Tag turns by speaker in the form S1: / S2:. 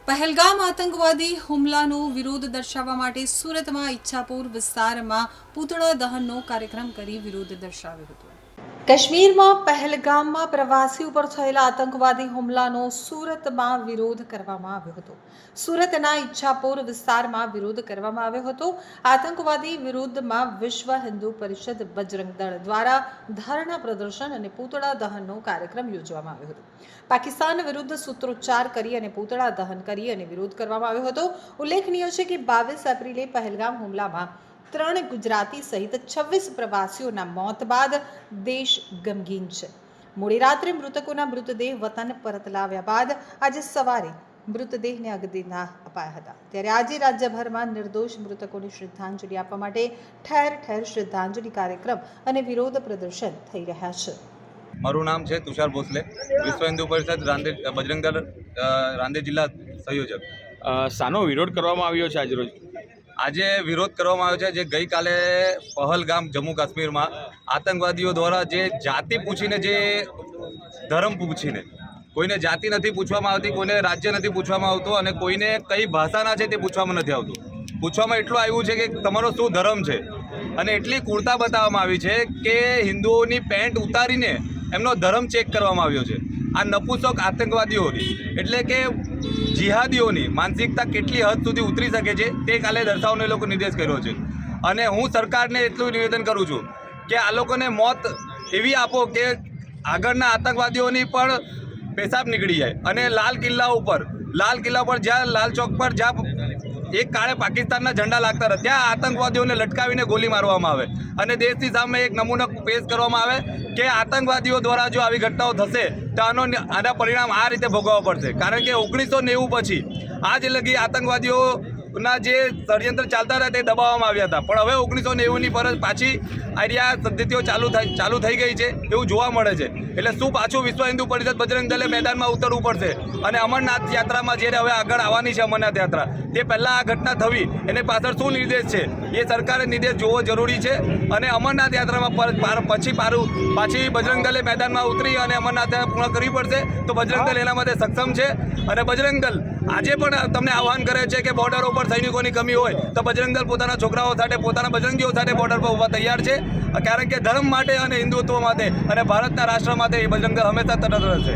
S1: પહેલગામ આતંકવાદી હુમલાનો વિરોધ દર્શાવવા માટે સુરતમાં ઈચ્છાપુર વિસ્તારમાં પૂતળા દહનનો કાર્યક્રમ કરી વિરોધ દર્શાવ્યો હતો। કાશ્મીરમાં પહેલગામમાં પ્રવાસી ઉપર થયેલા આતંકવાદી હુમલાનો સુરતમાં વિરોધ કરવામાં આવ્યો હતો। સુરતના ઈચ્છાપુર વિસ્તારમાં વિરોધ કરવામાં આવ્યો હતો। આતંકવાદી વિરુદ્ધમાં વિશ્વ હિન્દુ પરિષદ બજરંગ દળ દ્વારા ધરણા પ્રદર્શન અને પૂતળા દહનનો કાર્યક્રમ યોજવામાં આવ્યો હતો। પાકિસ્તાન વિરુદ્ધ સૂત્રોચ્ચાર કરી અને પૂતળા દહન કરી અને વિરોધ કરવામાં આવ્યો હતો। ઉલ્લેખનીય છે કે 22 એપ્રિલે પહેલગામ હુમલામાં 3 ગુજરાતી સહિત 26 પ્રવાસીઓના મોત બાદ દેશ ગમગીન છે। મોડી રાત્રે મૃતકોના મૃતદેહ વતન પરત લાવ્યા બાદ આજે સવારે મૃતદેહને અગ્નિદાહ અપાયા હતા। ત્યારે આજે રાજ્યભરમાં નિર્દોષ મૃતકોને શ્રદ્ધાંજલિ આપવા માટે ઠેર ઠેર શ્રદ્ધાંજલિ કાર્યક્રમ અને વિરોધ પ્રદર્શન થઈ રહ્યા છે।
S2: મારું નામ છે તુષાર ભોસલે, વિશ્વ હિન્દુ પરિષદ રાંદેર બજરંગ દળ રાંદેર જિલ્લા સંયોજક।
S3: શાનો વિરોધ કરવામાં આવ્યો છે આજરોજ?
S2: આજે વિરોધ કરવામાં આવ્યો છે જે ગઈકાલે પહલગામ જમ્મુ કાશ્મીરમાં આતંકવાદીઓ દ્વારા જે જાતિ પૂછીને જે ધર્મ પૂછીને કોઈને જાતિ નથી પૂછવામાં આવતી, કોઈને રાજ્ય નથી પૂછવામાં આવતું અને કોઈને કઈ ભાષાના છે તે પૂછવામાં નથી આવતું। પૂછવામાં એટલું આવ્યું છે કે તમારો શું ધર્મ છે અને એટલી ક્રૂરતા બતાવવામાં આવી છે કે હિન્દુઓની પેન્ટ ઉતારીને એમનો ધર્મ ચેક કરવામાં આવ્યો છે। આ નપુસક આતંકવાદીઓની એટલે કે જિહાદીઓની માનસિકતા કેટલી હદ સુધી ઉતરી શકે છે તે કાલે દર્શાવવાનો એ લોકો નિર્દેશ કર્યો છે। અને હું સરકારને એટલું નિવેદન કરું છું કે આ લોકોને મોત એવી આપો કે આગળના આતંકવાદીઓની પણ પેશાબ નીકળી જાય અને લાલ કિલ્લા ઉપર જ્યાં લાલ ચોક પર જ્યાં એક કાળે પાકિસ્તાનના ઝંડા લાગતા હતા ત્યાં આતંકવાદીઓને લટકાવીને ગોલી મારવામાં આવે અને દેશની સામે એક નમૂનો પેશ કરવામાં આવે કે આતંકવાદીઓ દ્વારા જો આવી ઘટનાઓ થશે તો આના પરિણામ આ રીતે ભોગવવા પડશે। કારણ કે 1990 પછી આજ લગી આતંકવાદીઓના જે ષડયંત્ર ચાલતા હતા તે દબાવવામાં આવ્યા હતા, પણ હવે 1990ની પર પાછી આ પદ્ધતિઓ ચાલુ થઈ ગઈ છે એવું જોવા મળે છે। એટલે શું પાછું વિશ્વ હિન્દુ પરિષદ બજરંગ દળે મેદાનમાં ઉતરવું પડશે અને અમરનાથ યાત્રામાં જ્યારે હવે આગળ આવવાની છે અમરનાથ યાત્રા તે પહેલાં આ ઘટના થવી એને પાછળ શું નિર્દેશ છે એ સરકારે નિર્દેશ જોવો જરૂરી છે। અને અમરનાથ યાત્રામાં પાછી બજરંગ દળે મેદાનમાં ઉતરી અને અમરનાથ યાત્રા પૂર્ણ કરવી પડશે તો બજરંગ દળ એના માટે સક્ષમ છે। અને બજરંગ દળ આજે પણ તમને આહ્વાન કરે છે કે બોર્ડરો પર સૈનિકોની કમી હોય તો બજરંગ દળ પોતાના છોકરાઓ સાથે પોતાના બજરંગીઓ સાથે બોર્ડર પર ઉભા તૈયાર છે। કારણ કે ધર્મ માટે અને હિન્દુત્વ માટે અને ભારતના રાષ્ટ્ર માટે એ બજરંગ દળ હંમેશા તટસ્થ રહેશે।